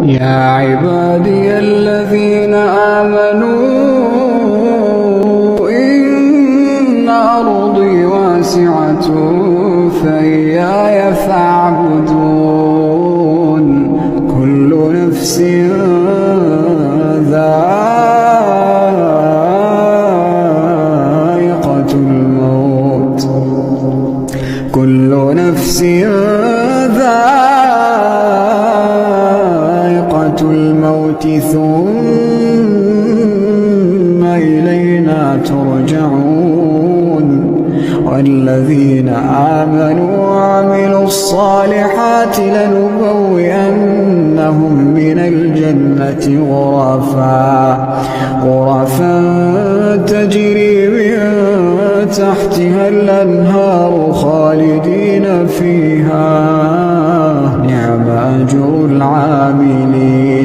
يا عبادي الذين آمنوا إن أرضي واسعة فإياي فاعبدون كل نفس ذائقة الموت كل نفس ذائقة الموت ثم إلينا ترجعون والذين آمنوا وعملوا الصالحات لنبوئنهم من الجنة غرفا تجري من تحتها الأنهار خالدين فيها نعم أجر العاملين